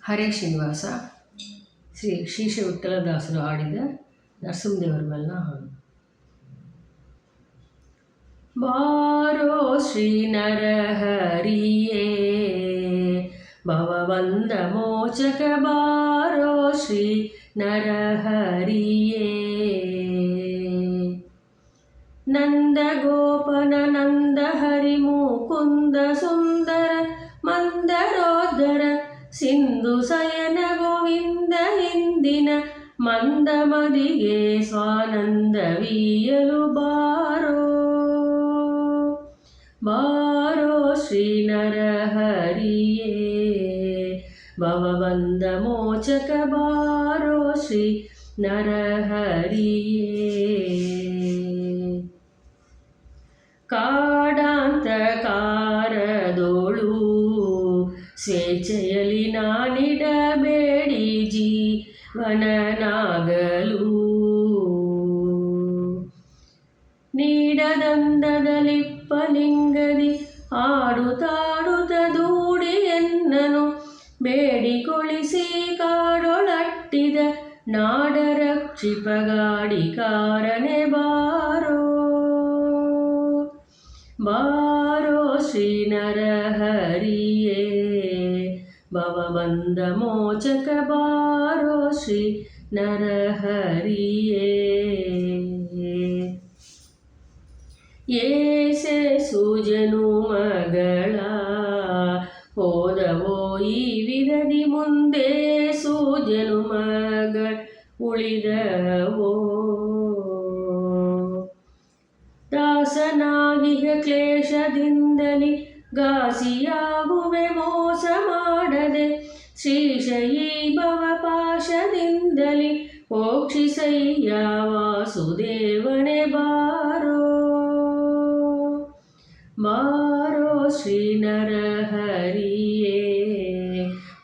ಹರೇ ಶ್ರೀನಿವಾಸ ಶ್ರೀಶ ವಿಠಲದಾಸರು ಹಾಡಿದ ನರಸಿಂಹದೇವರ ಮೇಲಿನ ಹಾಡು. ಬಾರೋ ಶ್ರೀ ನರಹರಿಯೇ ಭವಬಂಧ ಮೋಚಕ ಬಾರೋ ಶ್ರೀ ನರಹರಿಯೇ ನಂದ ಗೋಪನ ನಂದ ಹರಿ ಮುಕುಂದ ಸುಂದರ ಮಂದರೋದರ ಸಿಂಧು ಸಯನ ಗೋವಿಂದ ಹಿಂದಿನ ಮಂದ ಮದಿಗೆ ಸ್ವಾನಂದವೀಯಲು ಬಾರೋ ಬಾರೋ ಶ್ರೀ ನರಹರಿಯೇ ಭವಬಂಧ ಮೋಚಕ ಬಾರೋ ಶ್ರೀ ನರಹರಿಯೇ ಕಾಡಾಂತಕಾರದೋಳು ಸ್ವೇಚ್ಛೆಯಲ್ಲಿ ನಾನಿಡಬೇಡಿ ಜೀವನನಾಗಲು ನೀಡದಂದದಲಿಪ್ಪಲಿಂಗದಿ ಆಡುತ್ತಾಡುತ್ತ ದೂಡಿ ಎನ್ನನು ಬೇಡಿಕೊಳಿಸಿ ಕಾಡೊಳಟ್ಟಿದ ನಾಡರಕ್ಷಿಪಗಾಡಿಕಾರನೆ ಬಾರೋ ಬಾರೋ ಶ್ರೀ ನರಹರಿಯೇ ಭವಬಂಧ ಮೋಚಕ ಬಾರೋ ಶ್ರೀ ನರಹರಿಯೇ ಏಸೆ ಸೂಜನು ಮಗಳ ಹೋದವೋ ಈ ವಿಧದಿ ಮುಂದೆ ಸೂಜನು ಮಗಳ ಉಳಿದವೋ ದಾಸನಾಗಿಹ ಕ್ಲೇಶದಿಂದಲಿ ಘಾಸಿಯಾಗುವೆ ಮೋಸ ಮಾಡದೆ ಶ್ರೀಶಯೀ ಭವಪಾಶದಿಂದಲಿ ಮೋಕ್ಷಿಸಯ್ಯ ವಾಸುದೇವನೇ ಬಾರೋ ಬಾರೋ ಶ್ರೀ ನರಹರಿಯೇ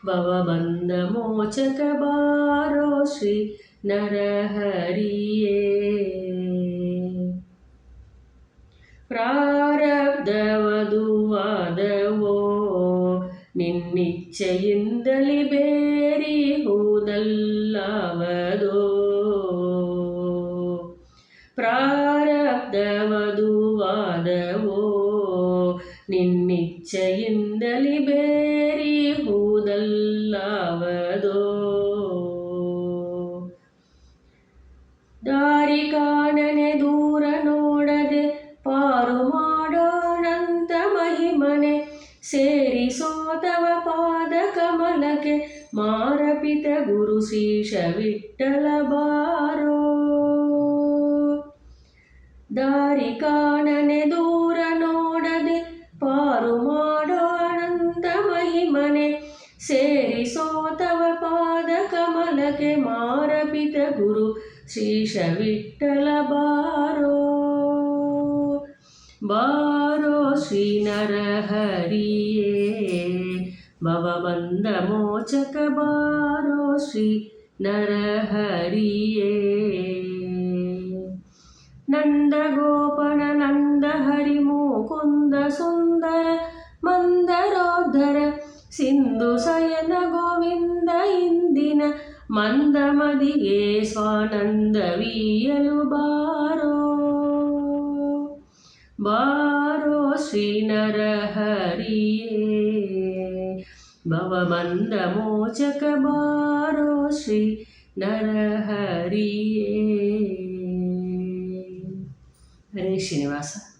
ಭವಬಂಧ ಮೋಚಕ ಬಾರೋ ಶ್ರೀ ನರಹರಿಯೇ ಪ್ರಾರಬ್ಧವಧುವಾದವೋ ನಿನ್ನಿಚ್ಛೆಯಿಂದಲಿ ಬೇರಿಹುದಲ್ಲವದೋ ಪ್ರಾರಬ್ಧವಧುವಾದವೋ ನಿನ್ನಿಚ್ಛೆಯಿಂದಲಿ ಬೇರಿಹುದಲ್ಲವದೋ ದಾರಿ ಕಾಣನೆ ದೂರ ನೋಡದೆ ಪಾರು ಮಾಡೋ ಅನಂತ ಮಹಿಮನೆ ಸೇರಿಸೋತವ ಪಾದ ಕಮಲಕ್ಕೆ ಮಾರಪಿತ ಗುರು ಶ್ರೀಶ ವಿಠಲ ಬಾರೋ ದಾರಿ ಕಾಣನೆ ದೂರ ನೋಡದೆ ಪಾರು ಮಾಡೋ ಅನಂತ ಮಹಿಮನೆ ಸೇರಿಸೋತವ ಪಾದ ಕಮಲಕ್ಕೆ ಮಾರಪಿತ ಗುರು ಶ್ರೀಶ ವಿಠಲ ಬಾರೋ ಬಾರೋ ಶ್ರೀ ನರಹರಿಯೇ ಭವಬಂಧ ಮೋಚಕ ಬಾರೋ ಶ್ರೀ ನರಹರಿಯೇ ನಂದ ಗೋಪನ ನಂದ ಹರಿ ಮುಕುಂದ ಸುಂದರ ಮಂದರೋದರ ಸಿಂಧು ಸಯನ ಗೋವಿಂದ ಇಂದಿನ ಮಂದ ಮದಿಗೆ ಸ್ವಾನಂದವೀಯಲು ಬಾರೋ ಬಾರೋ ಶ್ರೀ ನರಹರಿಯೇ ಭವಬಂಧ ಮೋಚಕ ಬಾರೋ ಶ್ರೀ ನರಹರಿಯೇ. ಹರೇ ಶ್ರೀನಿವಾಸ.